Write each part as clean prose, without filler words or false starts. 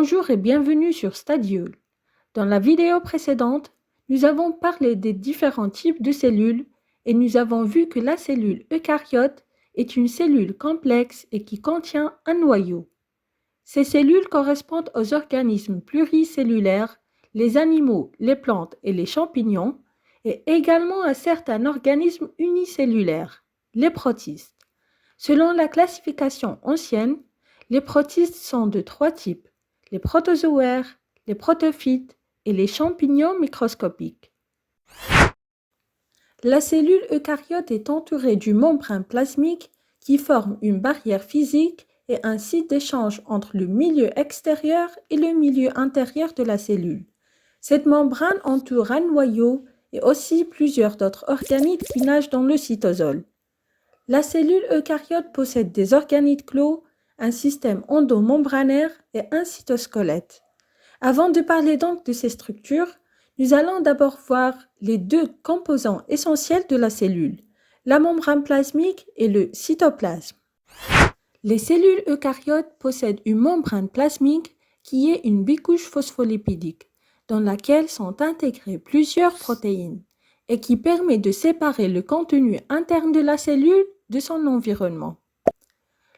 Bonjour et bienvenue sur Stadiol. Dans la vidéo précédente, nous avons parlé des différents types de cellules et nous avons vu que la cellule eucaryote est une cellule complexe et qui contient un noyau. Ces cellules correspondent aux organismes pluricellulaires, les animaux, les plantes et les champignons, et également à certains organismes unicellulaires, les protistes. Selon la classification ancienne, les protistes sont de trois types: les protozoaires, les protophytes et les champignons microscopiques. La cellule eucaryote est entourée d'une membrane plasmique qui forme une barrière physique et un site d'échange entre le milieu extérieur et le milieu intérieur de la cellule. Cette membrane entoure un noyau et aussi plusieurs autres organites qui nagent dans le cytosol. La cellule eucaryote possède des organites clos, un système endomembranaire et un cytosquelette. Avant de parler donc de ces structures, nous allons d'abord voir les deux composants essentiels de la cellule, la membrane plasmique et le cytoplasme. Les cellules eucaryotes possèdent une membrane plasmique qui est une bicouche phospholipidique, dans laquelle sont intégrées plusieurs protéines et qui permet de séparer le contenu interne de la cellule de son environnement.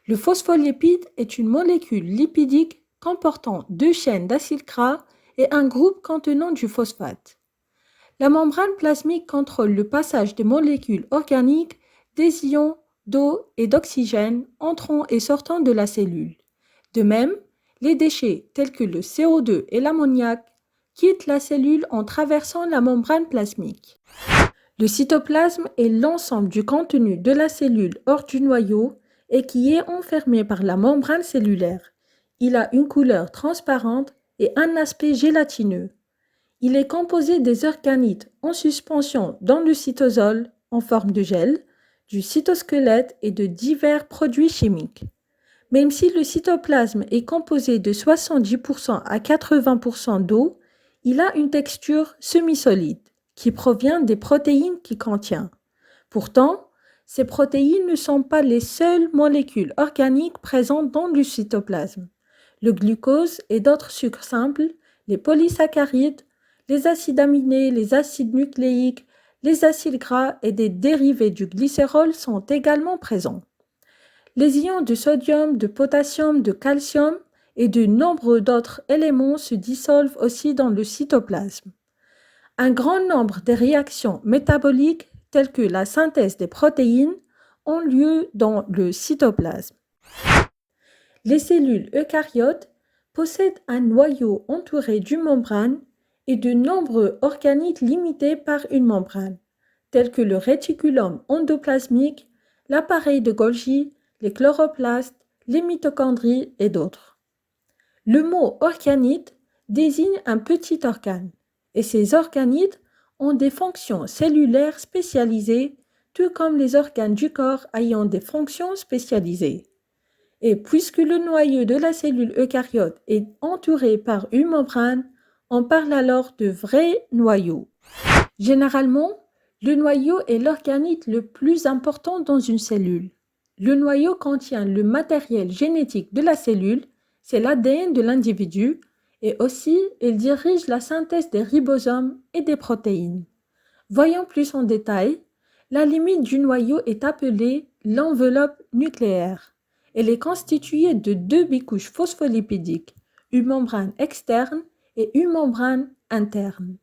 Le phospholipide est une molécule lipidique comportant deux chaînes d'acides gras et un groupe contenant du phosphate. La membrane plasmique contrôle le passage des molécules organiques, des ions, d'eau et d'oxygène entrant et sortant de la cellule. De même, les déchets tels que le CO2 et l'ammoniac quittent la cellule en traversant la membrane plasmique. Le cytoplasme est l'ensemble du contenu de la cellule hors du noyau et qui est enfermé par la membrane cellulaire. Il a une couleur transparente et un aspect gélatineux. Il est composé des organites en suspension dans le cytosol en forme de gel, du cytosquelette et de divers produits chimiques. Même si le cytoplasme est composé de 70% à 80% d'eau, il a une texture semi-solide qui provient des protéines qu'il contient. Pourtant, ces protéines ne sont pas les seules molécules organiques présentes dans le cytoplasme. Le glucose et d'autres sucres simples, les polysaccharides, les acides aminés, les acides nucléiques, les acides gras et des dérivés du glycérol sont également présents. Les ions de sodium, de potassium, de calcium et de nombreux d'autres éléments se dissolvent aussi dans le cytoplasme. Un grand nombre de réactions métaboliques telles que la synthèse des protéines ont lieu dans le cytoplasme. Les cellules eucaryotes possèdent un noyau entouré d'une membrane et de nombreux organites limités par une membrane, tels que le réticulum endoplasmique, l'appareil de Golgi, les chloroplastes, les mitochondries et d'autres. Le mot organite désigne un petit organe, et ces organites ont des fonctions cellulaires spécialisées, tout comme les organes du corps ayant des fonctions spécialisées. Et puisque le noyau de la cellule eucaryote est entouré par une membrane, on parle alors de vrai noyau. Généralement, le noyau est l'organite le plus important dans une cellule. Le noyau contient le matériel génétique de la cellule, c'est l'ADN de l'individu, et aussi il dirige la synthèse des ribosomes et des protéines. Voyons plus en détail. La limite du noyau est appelée l'enveloppe nucléaire. Elle est constituée de deux bicouches phospholipidiques, une membrane externe et une membrane interne.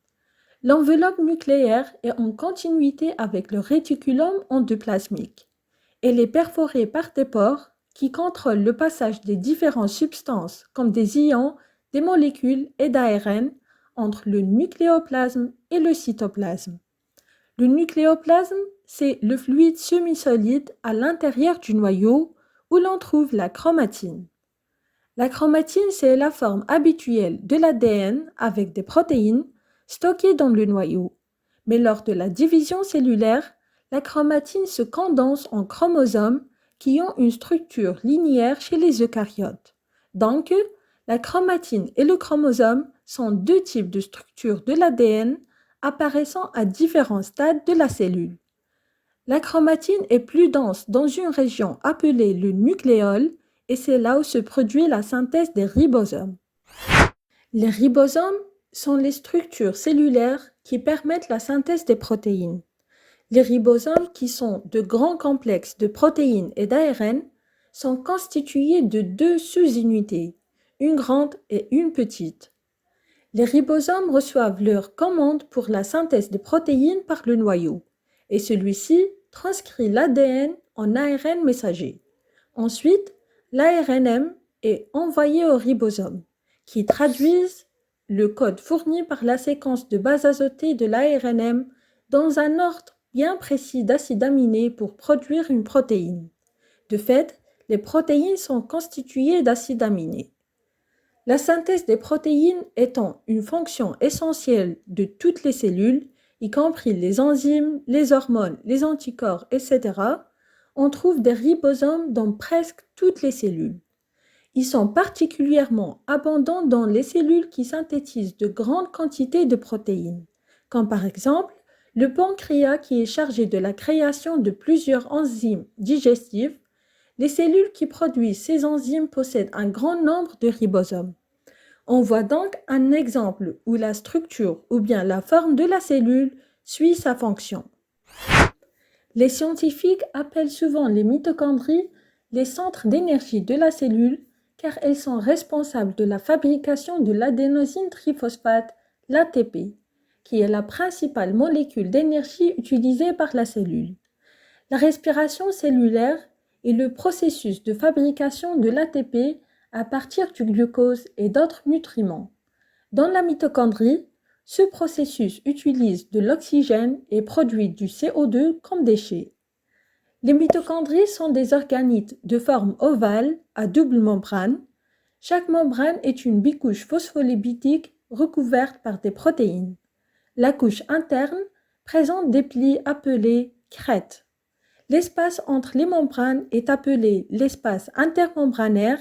L'enveloppe nucléaire est en continuité avec le réticulum endoplasmique. Elle est perforée par des pores qui contrôlent le passage des différentes substances comme des ions, des molécules et d'ARN entre le nucléoplasme et le cytoplasme. Le nucléoplasme, c'est le fluide semi-solide à l'intérieur du noyau où l'on trouve la chromatine. La chromatine, c'est la forme habituelle de l'ADN avec des protéines stockées dans le noyau. Mais lors de la division cellulaire, la chromatine se condense en chromosomes qui ont une structure linéaire chez les eucaryotes. Donc, la chromatine et le chromosome sont deux types de structures de l'ADN apparaissant à différents stades de la cellule. La chromatine est plus dense dans une région appelée le nucléole et c'est là où se produit la synthèse des ribosomes. Les ribosomes sont les structures cellulaires qui permettent la synthèse des protéines. Les ribosomes, qui sont de grands complexes de protéines et d'ARN, sont constitués de deux sous-unités, une grande et une petite. Les ribosomes reçoivent leurs commandes pour la synthèse des protéines par le noyau, et celui-ci transcrit l'ADN en ARN messager. Ensuite, l'ARNM est envoyé aux ribosomes, qui traduisent le code fourni par la séquence de base azotée de l'ARNM dans un ordre bien précis d'acides aminés pour produire une protéine. De fait, les protéines sont constituées d'acides aminés. La synthèse des protéines étant une fonction essentielle de toutes les cellules, y compris les enzymes, les hormones, les anticorps, etc., on trouve des ribosomes dans presque toutes les cellules. Ils sont particulièrement abondants dans les cellules qui synthétisent de grandes quantités de protéines, comme par exemple le pancréas qui est chargé de la création de plusieurs enzymes digestives. Les cellules qui produisent ces enzymes possèdent un grand nombre de ribosomes. On voit donc un exemple où la structure ou bien la forme de la cellule suit sa fonction. Les scientifiques appellent souvent les mitochondries les centres d'énergie de la cellule car elles sont responsables de la fabrication de l'adénosine triphosphate, l'ATP, qui est la principale molécule d'énergie utilisée par la cellule. La respiration cellulaire est le processus de fabrication de l'ATP à partir du glucose et d'autres nutriments. Dans la mitochondrie, ce processus utilise de l'oxygène et produit du CO2 comme déchet. Les mitochondries sont des organites de forme ovale à double membrane. Chaque membrane est une bicouche phospholipidique recouverte par des protéines. La couche interne présente des plis appelés crêtes. L'espace entre les membranes est appelé l'espace intermembranaire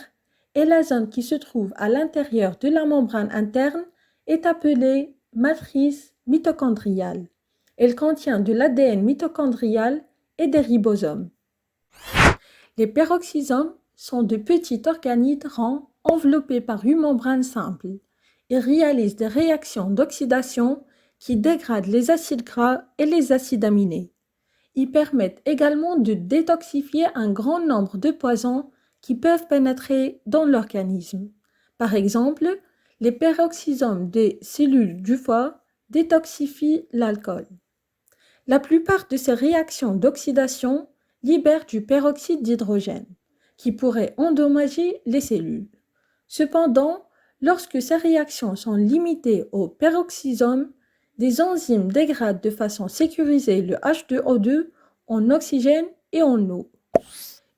et la zone qui se trouve à l'intérieur de la membrane interne est appelée matrice mitochondriale. Elle contient de l'ADN mitochondrial et des ribosomes. Les peroxysomes sont de petits organites ronds enveloppés par une membrane simple. Ils réalisent des réactions d'oxydation qui dégradent les acides gras et les acides aminés. Ils permettent également de détoxifier un grand nombre de poisons qui peuvent pénétrer dans l'organisme. Par exemple, les peroxysomes des cellules du foie détoxifient l'alcool. La plupart de ces réactions d'oxydation libèrent du peroxyde d'hydrogène, qui pourrait endommager les cellules. Cependant, lorsque ces réactions sont limitées au peroxysome, des enzymes dégradent de façon sécurisée le H2O2 en oxygène et en eau.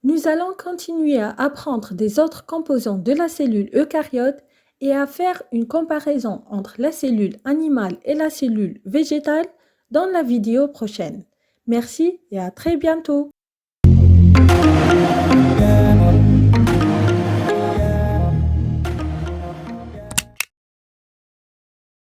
Nous allons continuer à apprendre des autres composants de la cellule eucaryote et à faire une comparaison entre la cellule animale et la cellule végétale dans la vidéo prochaine. Merci et à très bientôt.